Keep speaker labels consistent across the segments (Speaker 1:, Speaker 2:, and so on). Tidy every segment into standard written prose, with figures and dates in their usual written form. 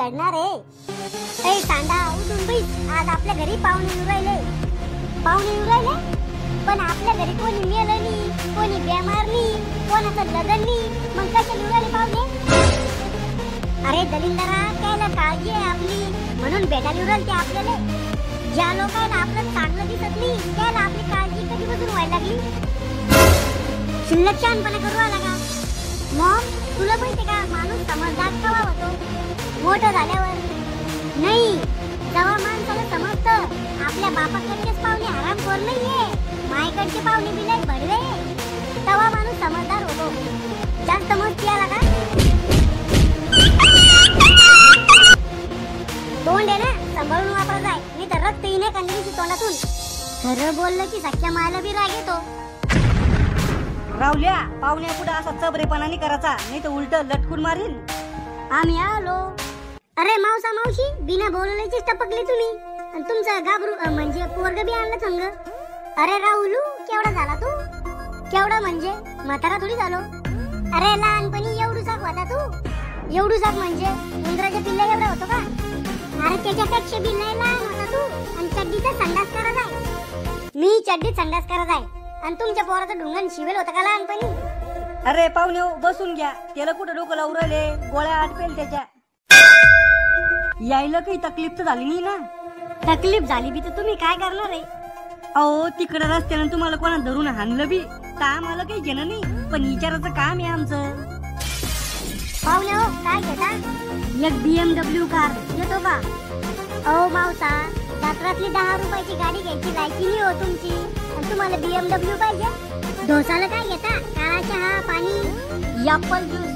Speaker 1: चढणार आहे। ए सांडा उठून बैस, आज आपल्या घरी पाहुणे येऊ राहिले, पण आपल्या घरी कोणी मेलं नाही, कोणी बेमार नाही, कोणाचं लग्न नाही, मग कशा येऊ राहिले पाहुणे? अरे दलिंदरा, त्याला काळजी आहे आपली म्हणून भेटायला येऊ राहिले ते आपल्याला। ज्या लोकांना आपलं चांगलं दिसत नाही त्याला आपली काळजी कधीपासून व्हायला लागली? शिल्लक शहाणपणा करू आला का? मग तुला माहिती का माणूस समजदार केव्हा होतो? मोठं झाल्यावर नाही, जेव्हा माणसाला समजतं आपल्या बापाकडचेच पाहुणे हरामखोर नाहीये, मायकडचे पाहुणे बी लय भडवे, तेव्हा माणूस समजदार होतो। जास्त मस्ती आला का? तोंड आहे ना, सांभाळून वापरा जाय, मी तर रक्त येणे कंदीची तोंडातून। खरं बोललं की सख्या मायला बी राग येतो।
Speaker 2: रावल्या, पाहुण्या पुढे असा चबरेपणा नाही करायचा, नाही तर उलट लटकून मारील।
Speaker 1: आम्ही आलो। अरे मावसा मावशी, बिना बोलवल्याचीच टपकली तुम्ही, आणि तुमचं गाबरू म्हणजे पोरग बी आणलं संग। अरे राहुलू, केवढा झाला तू? केवढा म्हणजे म्हातारा थोडी झालो। अरे लहानपणी एवढूसाक होता तू, एवढूसाक म्हणजे उंदराच्या पिल्ला एवढा होतो का? अरे त्याच्यापेक्षा बी लय लहान होता तू, आणि चड्डीचा संडास करत आहे। मी चड्डीत संडास करत आहे, आणि तुमच्या पोराचं ढुंगण शिवेल होतं का लहानपणी?
Speaker 2: अरे पाहुणे बसून घ्या, त्याला कुठं डोकं लावून राहिले, गोळ्या आटपेल त्याच्या। यायला काही तकलीफ तर झाली नाही ना?
Speaker 1: तकलीफ झाली बी तर तुम्ही काय करणार आहे?
Speaker 2: अहो तिकडे रस्त्यानं तुम्हाला कोणा धरून हाणलं बी तर आम्हाला काही घेणं नाही, पण विचारायचं काम आहे आमचं।
Speaker 1: पाहुणे हो, काय घेता? एक BMW कार येतो का? अहो मावसा, जत्रातली 10 रुपयाची गाडी घ्यायची लायकी नाही हो तुमची, आणि तुम्हाला BMW पाहिजे? डोसाला काय घेता? काळा चहा, पाणी, ऍपल ज्यूस,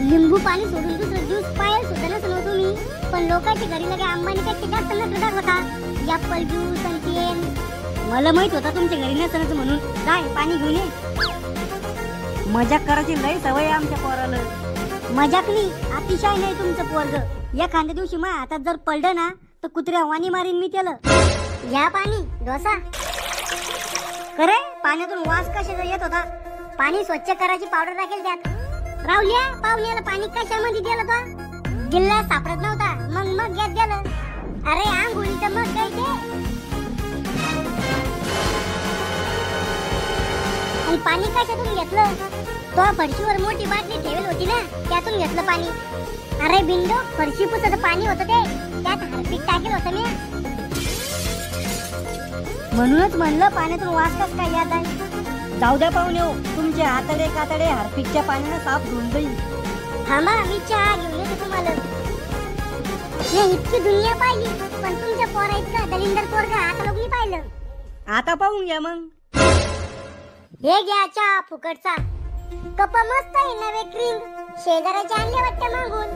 Speaker 1: लिंबू पाणी सोडून दुसरं ज्यूस पाहिजे सुद्धा नसलो तुम्ही, पण लोकांच्या घरी लगे अंबानीपेक्षा जास्त नसलं होता ऍपल ज्यूस आणि तेल। मला माहित होता तुमच्या घरी नसलं म्हणून, काय पाणी घेऊन ये।
Speaker 2: मजाक करायची लय सवय आमच्या पोराला।
Speaker 1: मजाक नाही, अतिशय नाही तुमचं पोरग। एखाद्या दिवशी माझ्या हातात जर पडलं ना तर कुत्र्या वाणी मारीन मी त्याला। या पाणी डोसा करे, पाण्यातून वास कशाचा येत होता? पाणी स्वच्छ करायची पावडर टाकेल त्यात। राहुल्या, पाहुण्याला पाणी कशामध्ये दिलं तो? गिल्ला सापडत नव्हता, मग घेत गेलं। अरे आंघोळीचं मग काय ते? आणि पाणी कशातून घेतलं? तो फरशीवर मोठी बाटली ठेवली होती ना, त्यातून घेतलं पाणी। अरे बिंदू, फरशी पुसत पाणी होतं ते, त्यात हार्पिक टाकेल होतं मी, म्हणूनच म्हणलं पाण्यातून वास कस काय येत आहे?
Speaker 2: जाऊ द्या पाहुणे, तुमचे आतडे कातडे हार्पिकच्या पाण्यानं साफ धुवून जाईल।
Speaker 1: थांबा, मी चहा घेऊन येते तुम्हाला। मी इतकी दुनिया पाहिली, पण तुमच्या पोरा इतका दलिंदर पोरगा आता लोक नाही पाहिलं।
Speaker 2: आता पाहून घ्या मग।
Speaker 1: हे घ्या चहा फुकटचा, कप मस्त आहे नवे क्रीम, शेजाऱ्याचे आणले वाटतं मागून।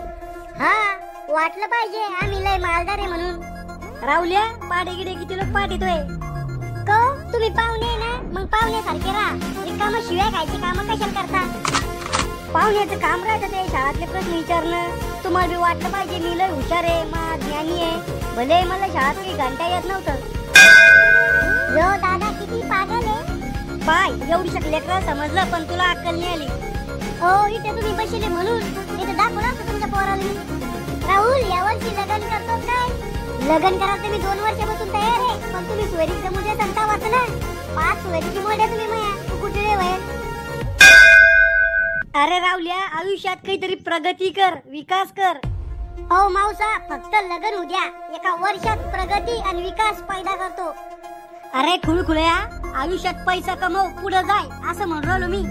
Speaker 1: हा, वाटलं पाहिजे आम्ही लय मालदार आहे म्हणून।
Speaker 2: रावल्या, पाडे गिडे किती लोक पाठीतोय?
Speaker 1: को तुम्ही पाहुणे ना, मग पाहुण्यासारखे राहा, रिकाम शिव्या खायची काम कशाला करता?
Speaker 2: पाहुण्याचं काम राहतं ते शाळेतले प्रश्न विचारणं। तुम्हाला बी वाटलं पाहिजे मी लय हुशार आहे, मा ज्ञानी आहे, भले मला शाळेत काही घंटा येत नव्हतं।
Speaker 1: यो दादा किती पागल आहे।
Speaker 2: पाय एवढी लेकरं समजलं, पण तुला अक्कल नाही आली।
Speaker 1: हो, इथे तुम्ही बसले म्हणून इथे दाखवलं असतं तुमच्या पोराला। राहुल, यावर्षी लग्न करतो काय? लग्न करायचं मी 2 वर्षापासून तयार आहे, पण तुम्ही सोयरीचा मुझे संता वाचना, 5 सोयरीची मोड्या तुम्ही माया, तू कुठे वय?
Speaker 2: अरे रावल्या, आयुष्यात काहीतरी प्रगती कर, विकास कर।
Speaker 1: हो मावसा, फक्त लग्न होऊ द्या, एका वर्षात प्रगती आणि विकास पैदा करतो।
Speaker 2: अरे खुळखुळ्या, आयुष्यात पैसा कमव, पुढे जाय असं म्हणून राहिलो मी।